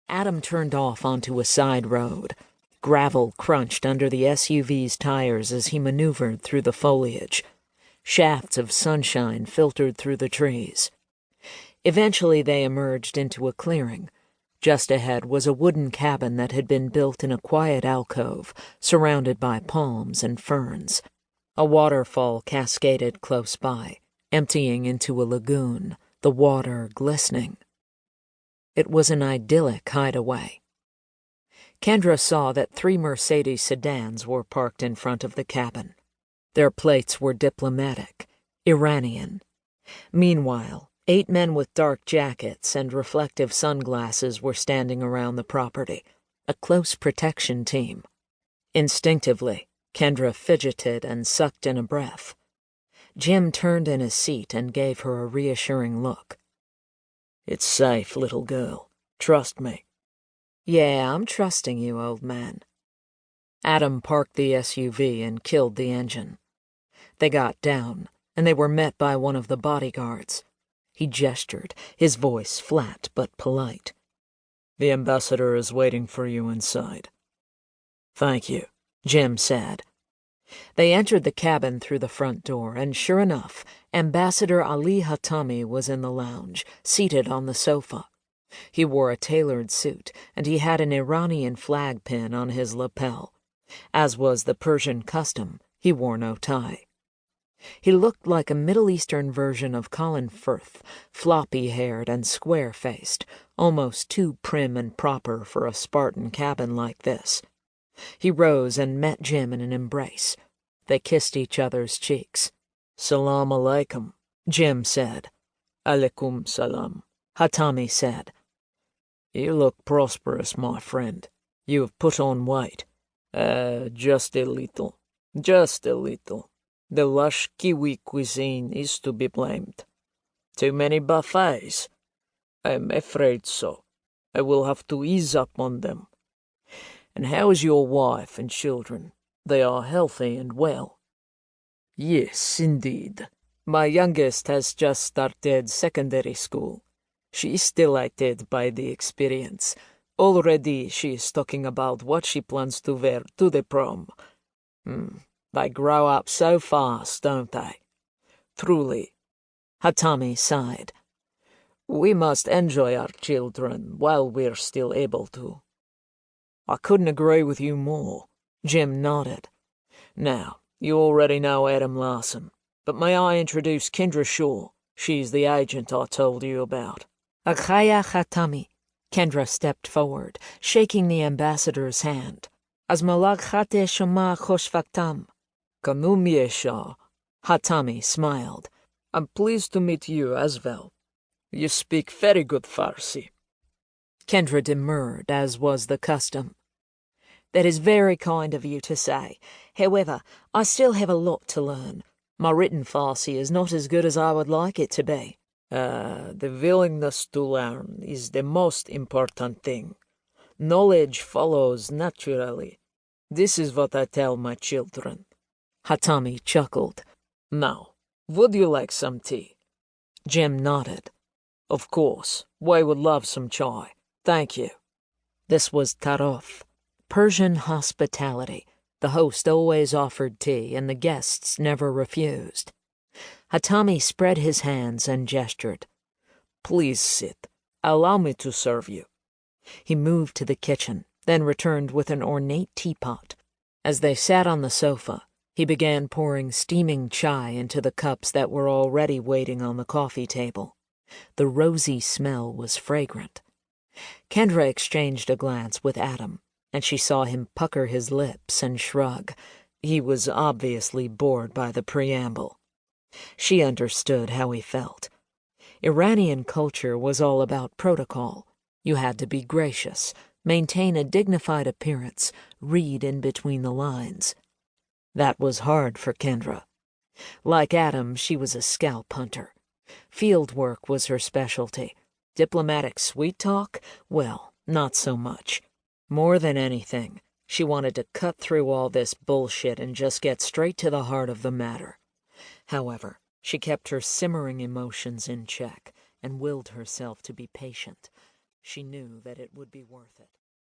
Adam turned off onto a side road. Gravel crunched under the SUV's tires as he maneuvered through the foliage. Shafts of sunshine filtered through the trees. Eventually they emerged into a clearing. Just ahead was a wooden cabin that had been built in a quiet alcove, surrounded by palms and ferns. A waterfall cascaded close by, emptying into a lagoon, the water glistening. It was an idyllic hideaway. Kendra saw that 3 Mercedes sedans were parked in front of the cabin. Their plates were diplomatic, Iranian. Meanwhile, 8 men with dark jackets and reflective sunglasses were standing around the property, a close protection team. Instinctively, Kendra fidgeted and sucked in a breath. Jim turned in his seat and gave her a reassuring look. "It's safe, little girl. Trust me." "Yeah, I'm trusting you, old man." Adam parked the SUV and killed the engine. They got down, and they were met by one of the bodyguards. He gestured, his voice flat but polite. "The ambassador is waiting for you inside." "Thank you," Jim said. They entered the cabin through the front door, and sure enough, Ambassador Ali Hatami was in the lounge, seated on the sofa. He wore a tailored suit, and he had an Iranian flag pin on his lapel. As was the Persian custom, he wore no tie. He looked like a Middle Eastern version of Colin Firth, floppy-haired and square-faced, almost too prim and proper for a Spartan cabin like this. He rose and met Jim in an embrace. They kissed each other's cheeks. "Salam alaikum," Jim said. "Alaikum salam," Hatami said. "You look prosperous, my friend. You have put on weight." Just a little. Just a little. The lush Kiwi cuisine is to be blamed. Too many buffets? I'm afraid so. I will have to ease up on them. And how is your wife and children? They are healthy and well." "Yes, indeed. My youngest has just started secondary school. She is delighted by the experience. Already she is talking about what she plans to wear to the prom. They grow up so fast, don't they? Truly." Hatami sighed. "We must enjoy our children while we're still able to." "I couldn't agree with you more," Jim nodded. "Now, you already know Adam Larson, but may I introduce Kendra Shaw? She's the agent I told you about." "Akhaya Hatami." Kendra stepped forward, shaking the ambassador's hand. "Az malak khate shoma khoshvaktam." "Kanumye Shah." Hatami smiled. "I'm pleased to meet you as well. You speak very good Farsi." Kendra demurred, as was the custom. "That is very kind of you to say. However, I still have a lot to learn. My written Farsi is not as good as I would like it to be." The willingness to learn is the most important thing. Knowledge follows naturally. This is what I tell my children." Hatami chuckled. "Now, would you like some tea?" Jim nodded. "Of course, we would love some chai. Thank you." This was tarof, Persian hospitality. The host always offered tea, and the guests never refused. Hatami spread his hands and gestured. "Please sit. Allow me to serve you." He moved to the kitchen, then returned with an ornate teapot. As they sat on the sofa, he began pouring steaming chai into the cups that were already waiting on the coffee table. The rosy smell was fragrant. Kendra exchanged a glance with Adam, and she saw him pucker his lips and shrug. He was obviously bored by the preamble. She understood how he felt. Iranian culture was all about protocol. You had to be gracious, maintain a dignified appearance, read in between the lines. That was hard for Kendra. Like Adam, she was a scalp hunter. Field work was her specialty. Diplomatic sweet talk? Well, not so much. More than anything, she wanted to cut through all this bullshit and just get straight to the heart of the matter. However, she kept her simmering emotions in check and willed herself to be patient. She knew that it would be worth it.